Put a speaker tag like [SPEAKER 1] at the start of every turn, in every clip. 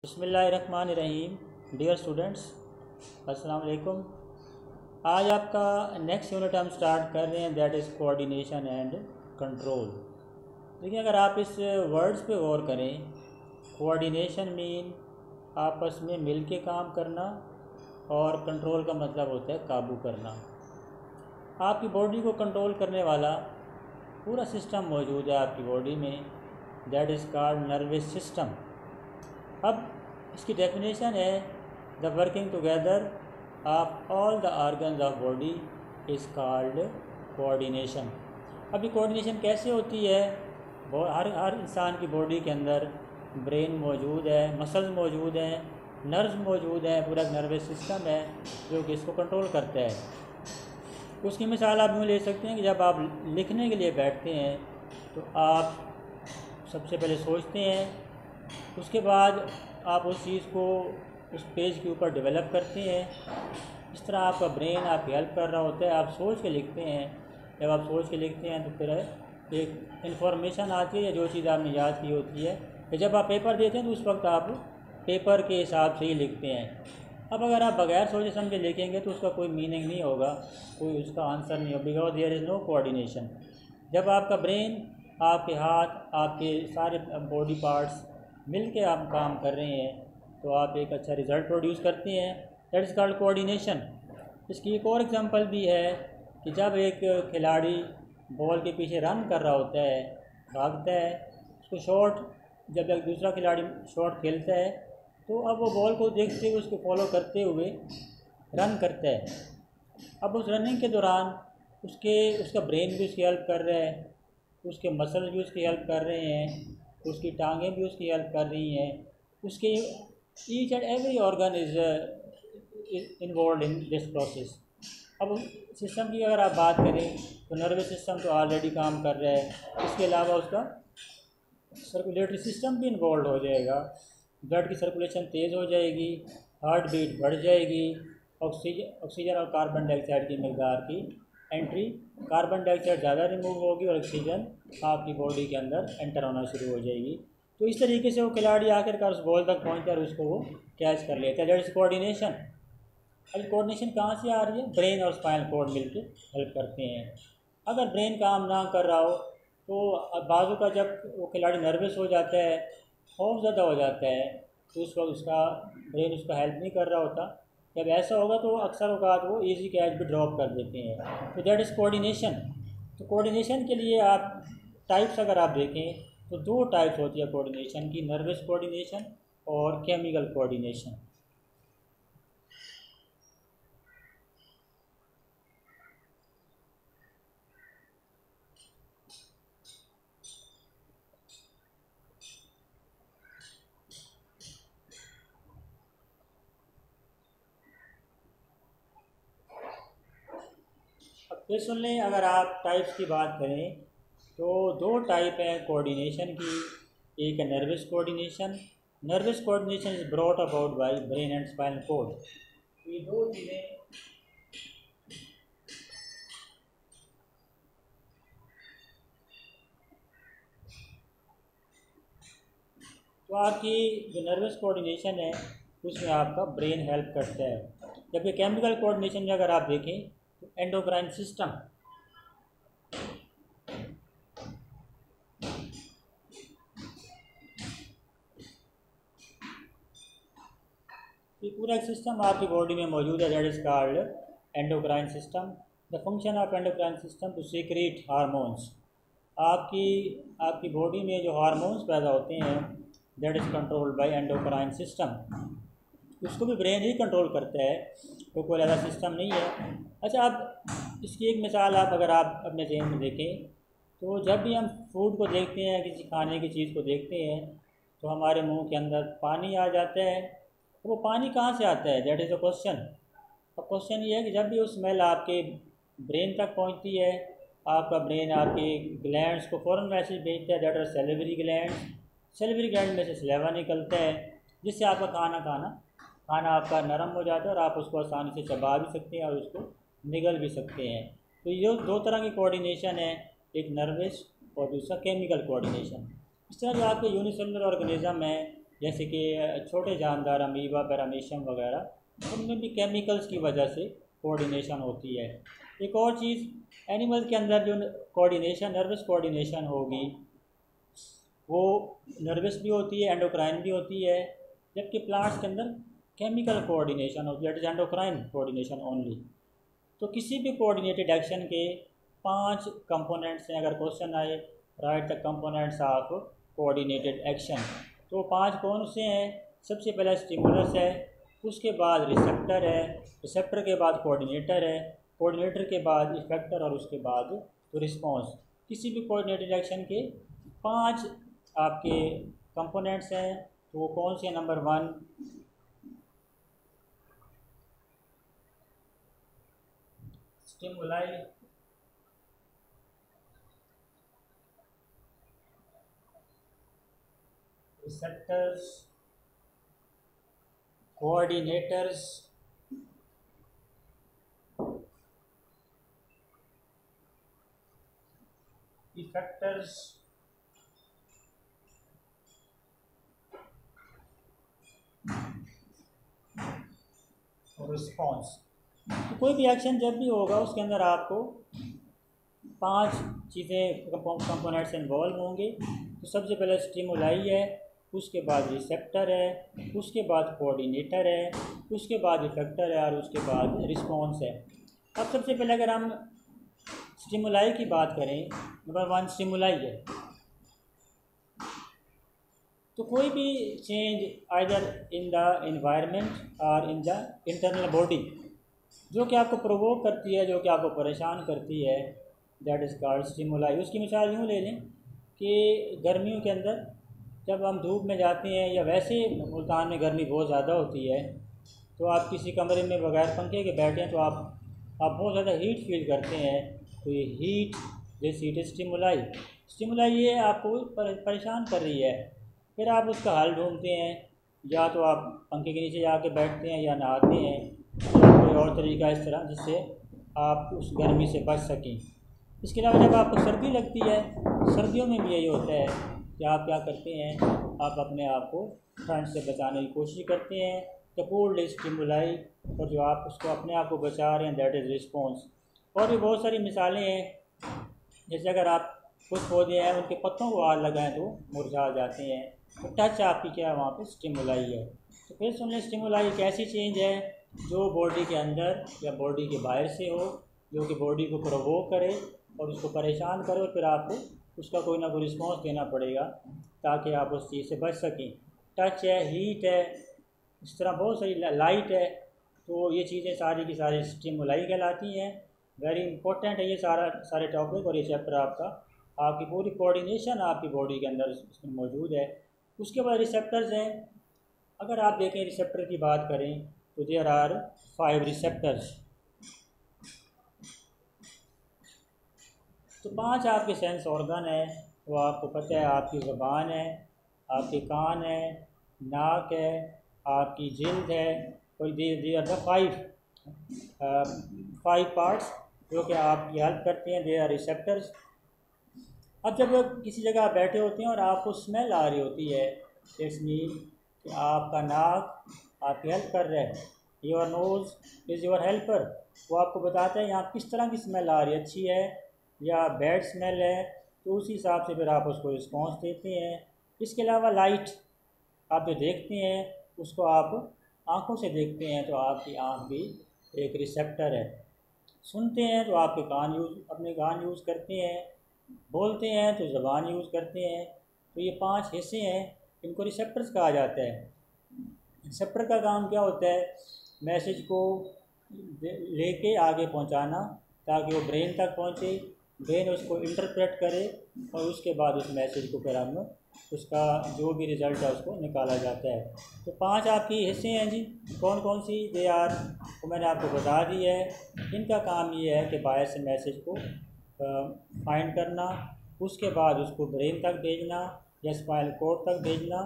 [SPEAKER 1] बिस्मिल्लाहिर्रहमानिर्रहीम। Dear students, अस्सलाम वालेकुम। आज आपका नेक्स्ट यूनिट हम स्टार्ट कर रहे हैं, that is coordination and control. देखिए, अगर आप इस वर्ड्स पे गौर करें, कोऑर्डिनेशन मीन आपस में मिल के काम करना और कंट्रोल का मतलब होता है काबू करना। आपकी बॉडी को कंट्रोल करने वाला पूरा सिस्टम मौजूद है आपकी बॉडी में, that is called nervous system. अब इसकी डेफिनेशन है the working together of all the organs of body is called coordination. अब ये कोऑर्डिनेशन कैसे होती है? हर इंसान की बॉडी के अंदर ब्रेन मौजूद है, मसल्स मौजूद हैं, नर्व्स मौजूद हैं, पूरा नर्वस सिस्टम है जो कि इसको कंट्रोल करता है। उसकी मिसाल आप यूँ ले सकते हैं कि जब आप लिखने के लिए बैठते हैं तो आप सबसे पहले सोचते हैं, उसके बाद आप उस चीज़ को उस पेज के ऊपर डेवलप करते हैं। इस तरह आपका ब्रेन आपकी हेल्प कर रहा होता है। आप सोच के लिखते हैं, जब आप सोच के लिखते हैं तो फिर एक इन्फॉर्मेशन आती है, जो चीज़ आपने याद की होती है। तो जब आप पेपर देते हैं तो उस वक्त आप पेपर के हिसाब से ही लिखते हैं। अब अगर आप बगैर सोचे समझे लिखेंगे तो उसका कोई मीनिंग नहीं होगा, कोई उसका आंसर नहीं होगा, because there is no coordination. जब आपका ब्रेन, आपके हाथ, आपके सारे बॉडी पार्ट्स मिल के आप काम कर रहे हैं तो आप एक अच्छा रिज़ल्ट प्रोड्यूस करते हैं, दैट इज़ कॉल्ड कोऑर्डिनेशन। इसकी एक और एग्जांपल भी है कि जब एक खिलाड़ी बॉल के पीछे रन कर रहा होता है, भागता है, उसको शॉट, जब एक दूसरा खिलाड़ी शॉट खेलता है तो अब वो बॉल को देखते हुए उसको फॉलो करते हुए रन करता है। अब उस रनिंग के दौरान उसका ब्रेन भी उसकी हेल्प कर रहा है, उसके मसल भी उसकी हेल्प कर रहे हैं, उसकी टांगें भी उसकी हेल्प कर रही हैं, उसके each and every organ is involve in this process. अब सिस्टम की अगर आप बात करें तो नर्वस सिस्टम तो ऑलरेडी काम कर रहा है, इसके अलावा उसका सर्कुलेटरी सिस्टम भी इन्वॉल्व हो जाएगा, ब्लड की सर्कुलेशन तेज़ हो जाएगी, हार्ट बीट बढ़ जाएगी, ऑक्सीजन और कार्बन डाइऑक्साइड की मकदार की एंट्री, कार्बन डाइऑक्साइड ज़्यादा रिमूव होगी और ऑक्सीजन आपकी बॉडी के अंदर एंटर होना शुरू हो जाएगी। तो इस तरीके से वो खिलाड़ी आखिरकार उस बॉल तक पहुँचता है और उसको वो कैच कर लेता है, दैट इज़ कोऑर्डिनेशन। अब कोऑर्डिनेशन कहाँ से आ रही है? ब्रेन और स्पाइनल कॉर्ड मिलकर हेल्प करते हैं। अगर ब्रेन काम ना कर रहा हो तो बाजू का जब वो खिलाड़ी नर्वस हो जाता है, खौफ ज़्यादा हो जाता है, तो उस वक्त उसका ब्रेन उसका हेल्प नहीं कर रहा होता। जब ऐसा होगा तो अक्सर औकात वो इजी कैच भी ड्रॉप कर देते हैं, तो दैट इज़ कोऑर्डिनेशन। तो कोऑर्डिनेशन के लिए आप टाइप्स अगर आप देखें तो दो टाइप्स होती है कोऑर्डिनेशन की, नर्वस कोऑर्डिनेशन और केमिकल कोऑर्डिनेशन। अब फिर सुन लें, अगर आप टाइप्स की बात करें तो दो टाइप हैं कोऑर्डिनेशन की। एक है nervous coordination. Nervous coordination is brought about by brain and spinal cord. ये दो चीज़ें तो आपकी जो नर्वस कोऑर्डिनेशन है उसमें आपका ब्रेन हेल्प करता है। जबकि केमिकल कोऑर्डिनेशन में अगर आप देखें तो एंडोक्राइन सिस्टम, ये पूरा एक सिस्टम आपकी बॉडी में मौजूद है, that is called endocrine system. The function of endocrine system to secrete hormones. आपकी आपकी बॉडी में जो हार्मोन्स पैदा होते हैं that is controlled by endocrine system. उसको भी ब्रेन ही कंट्रोल करता है, तो कोई ऐसा सिस्टम नहीं है। अच्छा, अब इसकी एक मिसाल आप अगर आप अपने जहन में देखें तो जब भी हम फूड को देखते हैं, किसी खाने की चीज़ को देखते हैं तो हमारे मुंह के अंदर पानी आ जाता है। तो वो पानी कहाँ से आता है? That is a question. अब क्वेश्चन ये है कि जब भी वो स्मेल आपके ब्रेन तक पहुँचती है, आपका ब्रेन आपके ग्लैंड्स को फ़ौरन मैसेज भेजता है, that are salivary glands. Salivary gland में से सलेवा निकलता है, जिससे आपका खाना आपका नरम हो जाता है और आप उसको आसानी से चबा भी सकते हैं और उसको निगल भी सकते हैं। तो ये दो तरह की कोऑर्डिनेशन है, एक नर्वस और दूसरा केमिकल कोऑर्डिनेशन। इस तरह जो आपके यूनिसेलुलर ऑर्गेनिज्म है जैसे कि छोटे जानदार अमीबा, पैरामीशियम वगैरह, उनमें भी केमिकल्स की वजह से कोऑर्डिनेशन होती है। एक और चीज़, एनिमल के अंदर जो कोऑर्डिनेशन, नर्वस कोऑर्डिनेशन होगी, वो नर्वस भी होती है, एंडोक्राइन भी होती है, जबकि प्लांट्स के अंदर केमिकल कोऑर्डिनेशन होती है, that is endocrine coordination only. तो किसी भी कोऑर्डिनेटेड एक्शन के 5 कंपोनेंट्स हैं। अगर क्वेश्चन आए right the components of coordinated action, तो 5 कौन से हैं? सबसे पहला स्टिमुलस है, उसके बाद रिसेप्टर है, रिसेप्टर के बाद कोऑर्डिनेटर है, कोऑर्डिनेटर के बाद इफेक्टर और उसके बाद तो रिस्पॉन्स। किसी भी कोऑर्डिनेटेड एक्शन के 5 आपके कंपोनेंट्स हैं, तो वो कौन से? Number 1 stimuli, receptors, coordinators, effectors और रिस्पॉन्स। तो कोई भी एक्शन जब भी होगा उसके अंदर आपको 5 चीज़ें, कंपोनेंट्स इन्वॉल्व होंगे। तो सबसे पहले स्टिमुलाई है, उसके बाद रिसेप्टर है, उसके बाद कोऑर्डिनेटर है, उसके बाद इफेक्टर है और उसके बाद रिस्पॉन्स है। अब सबसे पहले अगर हम स्टिमुलाई की बात करें, नंबर 1 स्टिमुलाई है। तो कोई भी change either in the environment और इन द इंटरनल बॉडी जो कि आपको प्रोवोक करती है, जो कि आपको परेशान करती है, दैट इज़ कॉल्ड स्टिमुलाई। उसकी मिसाल यूँ ले लें कि गर्मियों के अंदर जब हम धूप में जाते हैं, या वैसे मुल्तान में गर्मी बहुत ज़्यादा होती है, तो आप किसी कमरे में बगैर पंखे के बैठे हैं तो आप बहुत ज़्यादा हीट फील करते हैं। तो ये heat, this heat stimuli. Stimuli ये आपको परेशान कर रही है। फिर आप उसका हल ढूंढते हैं, या तो आप पंखे के नीचे जाके बैठते हैं, या नहाते हैं, या कोई और तरीका इस तरह जिससे आप उस गर्मी से बच सकें। इसके अलावा जब आपको सर्दी लगती है, सर्दियों में भी यही होता है कि आप क्या करते हैं, आप अपने आप को ठंड से बचाने की कोशिश करते हैं। द कोल्ड स्टिमुलाई, और जो आप उसको अपने आप को बचा रहे हैं, दैट इज़ रिस्पॉन्स। और भी बहुत सारी मिसालें हैं, जैसे अगर आप कुछ पौधे हैं उनके पत्तों को हाथ लगाएं तो मुरझा जाते हैं। तो टच आपकी क्या है, वहाँ पे स्टिमुलाई है। तो फिर सुन लें, स्टिमुलाई एक ऐसी चेंज है जो बॉडी के अंदर या बॉडी के बाहर से हो, जो कि बॉडी को प्रोवोक करे और उसको परेशान करे, और फिर आपको उसका कोई ना कोई रिस्पॉन्स देना पड़ेगा ताकि आप उस चीज़ से बच सकें। टच है, हीट है, इस तरह बहुत सारी, लाइट है। तो ये चीज़ें सारी की सारी स्टिमुलाई कहलाती हैं। वेरी इंपॉर्टेंट है ये सारे टॉपिक, और ये चैप्टर आपकी पूरी कोऑर्डिनेशन आपकी बॉडी के अंदर इसमें मौजूद है। उसके बाद रिसेप्टर्स हैं। अगर आप देखें, रिसेप्टर की बात करें तो देयर आर 5 रिसेप्टर्स। तो 5 आपके सेंस ऑर्गन है, वो आपको पता है, आपकी ज़ुबान है, आपके कान है, नाक है, आपकी जिल्द है, और दे आर द 5 पार्ट्स जो कि आपकी हेल्प करते हैं, दे आर रिसेप्टर्स। अब जब किसी जगह आप बैठे होते हैं और आपको स्मेल आ रही होती है, इट्स मीन कि आपका नाक आपकी हेल्प कर रहा है, your nose is your helper. वो आपको बताता है यहाँ किस तरह की स्मेल आ रही है, अच्छी है या बैड स्मेल है, तो उसी हिसाब से फिर आप उसको रिस्पॉन्स देते हैं। इसके अलावा लाइट, आप जो देखते हैं उसको आप आँखों से देखते हैं, तो आपकी आँख भी एक रिसेप्टर है। सुनते हैं तो आपके अपने कान यूज़ करते हैं, बोलते हैं तो ज़बान यूज़ करते हैं। तो ये 5 हिस्से हैं, इनको रिसेप्टर्स कहा जाता है। रिसेप्टर का काम क्या होता है? मैसेज को लेके आगे पहुंचाना ताकि वो ब्रेन तक पहुंचे, ब्रेन उसको इंटरप्रेट करे, और उसके बाद उस मैसेज को फिर हम उसका जो भी रिज़ल्ट है उसको निकाला जाता है। तो 5 आपकी हिस्से हैं जी। कौन कौन सी? दे आर, वो मैंने आपको बता दी है। इनका काम ये है कि बाहर से मैसेज को फाइंड करना, उसके बाद उसको ब्रेन तक भेजना या स्पाइनल कॉर्ड तक भेजना।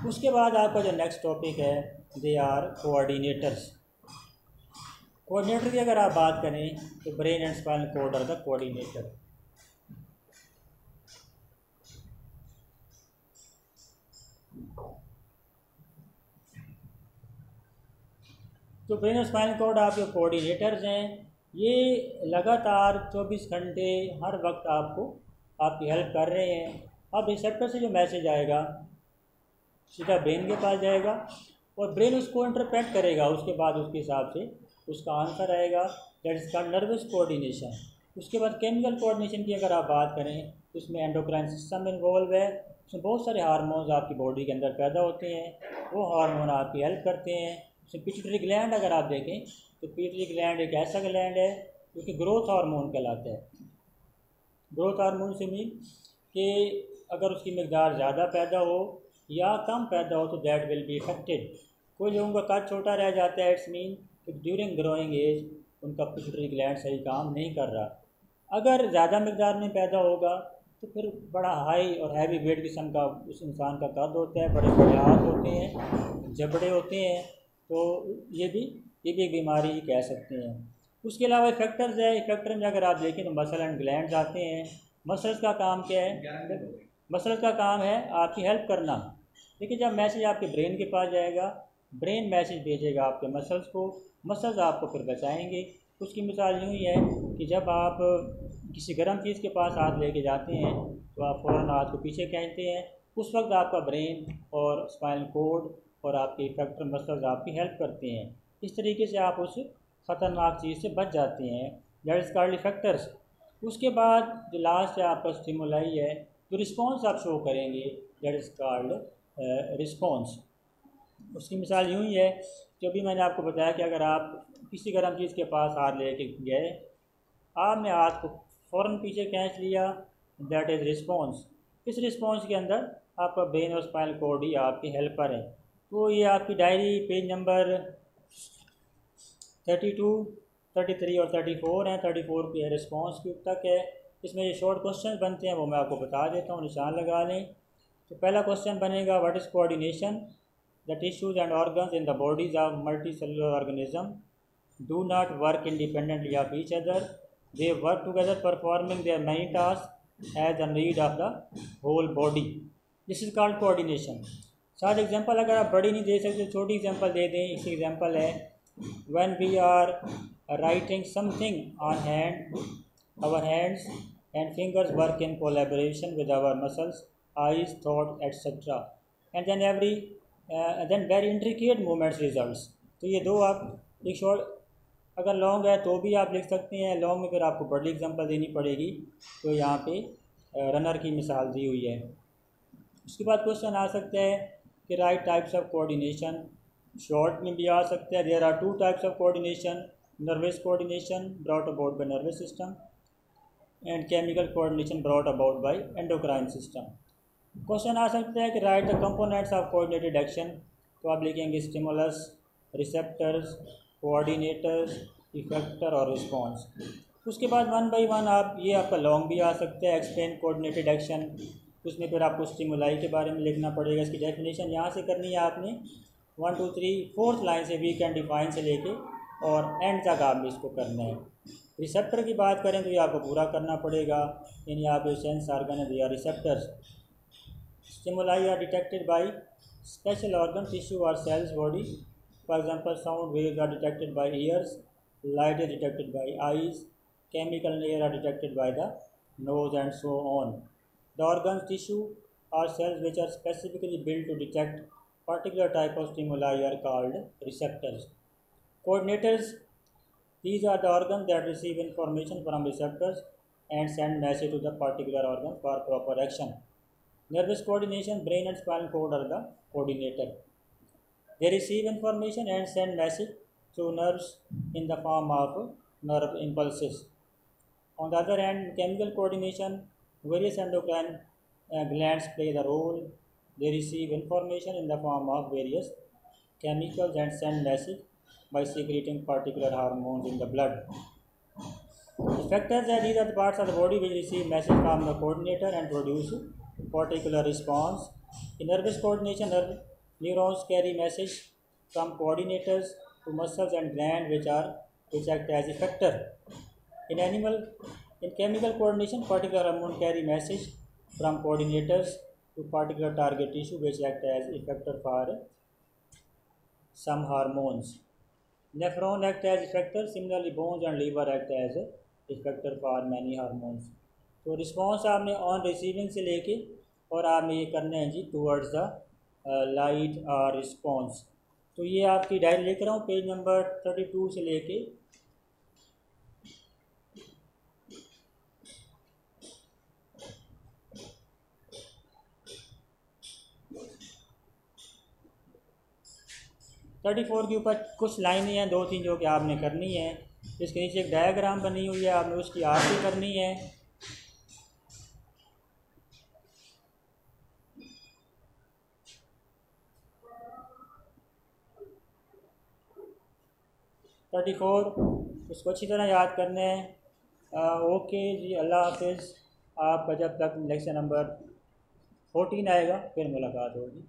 [SPEAKER 1] उसके बाद आपका जो नेक्स्ट टॉपिक है, दे आर कोऑर्डिनेटर्स। कोऑर्डिनेटर की अगर आप बात करें तो brain and spinal cord are the coordinator. तो ब्रेन और स्पाइनल कॉर्ड आपके कोऑर्डिनेटर्स हैं। ये लगातार 24 घंटे हर वक्त आपकी हेल्प कर रहे हैं। अब रिसेप्टर से जो मैसेज आएगा सीधा ब्रेन के पास जाएगा और ब्रेन उसको इंटरप्रेट करेगा, उसके बाद उसके हिसाब से उसका आंसर आएगा। That is called nervous coordination. उसके बाद केमिकल कोऑर्डिनेशन की अगर आप बात करें तो उसमें एंडोक्राइन सिस्टम इन्वॉल्व है। उसमें बहुत सारे हार्मोन्स आपकी बॉडी के अंदर पैदा होते हैं, वो हार्मोन आपकी हेल्प करते हैं। उसमें पिट्यूटरी ग्लैंड अगर आप देखें तो पिट्यूटरी ग्लैंड एक ऐसा ग्लैंड है जो कि ग्रोथ हार्मोन कहलाता है। ग्रोथ हार्मोन से मीन कि अगर उसकी मकदार ज़्यादा पैदा हो या कम पैदा हो तो दैट विल बी इफेक्टेड। कोई लोगों का कद छोटा रह जाता है, इट्स मीन कि ड्यूरिंग ग्रोइंग एज उनका पिट्यूटरी ग्लैंड सही काम नहीं कर रहा। अगर ज़्यादा मकदार में पैदा होगा तो फिर बड़ा हाई और हैवी वेट किस्म का उस इंसान का कद होता है, बड़े बड़े हाथ होते हैं, जबड़े होते हैं। तो ये भी एक बीमारी ही कह सकते हैं। उसके अलावा इफेक्टर्स है। इफेक्टर में अगर आप देखें तो मसल एंड ग्लैंड्स आते हैं। मसल्स का काम क्या है? मसल्स का काम है आपकी हेल्प करना। देखिए जब मैसेज आपके ब्रेन के पास जाएगा, ब्रेन मैसेज भेजेगा आपके मसल्स को, मसल्स आपको फिर बचाएंगे। उसकी मिसाल यूँ ही है कि जब आप किसी गर्म चीज़ के पास हाथ लेके जाते हैं तो आप फ़ौरन हाथ को पीछे खींचते हैं, उस वक्त आपका ब्रेन और स्पाइनल कॉर्ड और आपके इफेक्टर मसल्स आपकी हेल्प करते हैं। इस तरीके से आप उस ख़तरनाक चीज़ से बच जाते हैं। That is called effectors. उसके बाद जो लास्ट है आपका स्टिमुलाई है, जो रिस्पॉन्स आप शो करेंगे दैट इज़ कॉल्ड रिस्पॉन्स। उसकी मिसाल यूँ ही है जो भी मैंने आपको बताया कि अगर आप किसी गर्म चीज़ के पास हाथ लेके गए, आपने हाथ को फ़ौरन पीछे खींच लिया, दैट इज़ रिस्पॉन्स। इस रिस्पॉन्स के अंदर आपका ब्रेन और स्पाइनल कॉर्ड ही आपके हेल्पर है। तो ये आपकी डायरी पेज नंबर 32, 33 और 34 हैं। 34 की रिस्पॉन्स की तक है। इसमें जो शॉर्ट क्वेश्चन बनते हैं वो मैं आपको बता देता हूँ, निशान लगा लें। तो पहला क्वेश्चन बनेगा what is coordination? The tissues and organs in the bodies of multi cellular organism do not work independently of each other, they work together performing their many task as the need of the whole body. This is called coordination. साथ example अगर आप बड़ी नहीं दे सकते, छोटी example दे दें। इसकी example है when we are writing something on hand, our hands and fingers work in collaboration with our muscles, eyes, thought, etc. And then very intricate movements results. तो ये दो आप एक शॉर्ट अगर लॉन्ग है तो भी आप लिख सकते हैं, लॉन्ग में फिर आपको बड़ी एग्जांपल देनी पड़ेगी। तो यहाँ पे रनर की मिसाल दी हुई है। उसके बाद क्वेश्चन आ सकता है कि write types of coordination. Short में भी आ सकता है। There are 2 types of coordination, nervous coordination brought about by nervous system and chemical coordination brought about by endocrine system. Question आ सकता है कि write the components of coordinated action. तो आप लिखेंगे स्टिमुलस, रिसेप्टर्स, कोऑर्डिनेटर्स, इफेक्टर और response. उसके बाद 1 बाई 1 आप ये आपका लॉन्ग भी आ सकता है, एक्सप्लेन कोऑर्डिनेटेड एक्शन। उसमें फिर आपको स्टिमुलाई के बारे में लिखना पड़ेगा। इसकी डेफिनेशन यहाँ से करनी है आपने 1 2 3 4th लाइन से, वीक एंड डिफाइन से लेके और एंड तक आपने इसको करना है। रिसेप्टर की बात करें तो ये आपको पूरा करना पड़ेगा। यानी आप जो सेंस ऑर्गन है या receptors. Stimuli are detected by special organ, tissue और cells body. For example sound waves are detected by ears, light is detected by eyes, chemical layer are detected by the nose and so on. The organs, tissue or cells which are specifically built to detect particular type of stimuli are called receptors. Coordinators, these are the organs that receive information from receptors and send message to the particular organ for proper action. Nervous coordination, brain and spinal cord are the coordinator. They receive information and send message through nerves in the form of nerve impulses. On the other hand, chemical coordination, various endocrine glands play the role. They receive information in the form of various chemicals and send message by secreting particular hormones in the blood. Effectors are these are the parts of the body which receive message from the coordinator and produce particular response. In nervous coordination, neurons carry message from coordinators to muscles and glands which act as effector. In chemical coordination, particular hormone carry message from coordinators to particular target tissue which act as effector for some hormones. Nephron act as effector, similarly bones and liver act as effector for many hormones. तो response आपने on receiving से लेके और आपने ये करने हैं जी टूवर्ड्स द लाइट रिस्पॉन्स। तो ये आपकी डायरी लेकर आऊँ, पेज नंबर 32 से लेके 34 के ऊपर कुछ लाइनें हैं, 2-3 जो कि आपने करनी है। इसके नीचे एक डायग्राम बनी हुई है, आपने उसकी आरती करनी है। थर्टी फोर उसको अच्छी तरह याद करना है। ओके जी, अल्लाह हाफिज़। आपका जब तक लेक्चर नंबर 14 आएगा फिर मुलाकात होगी।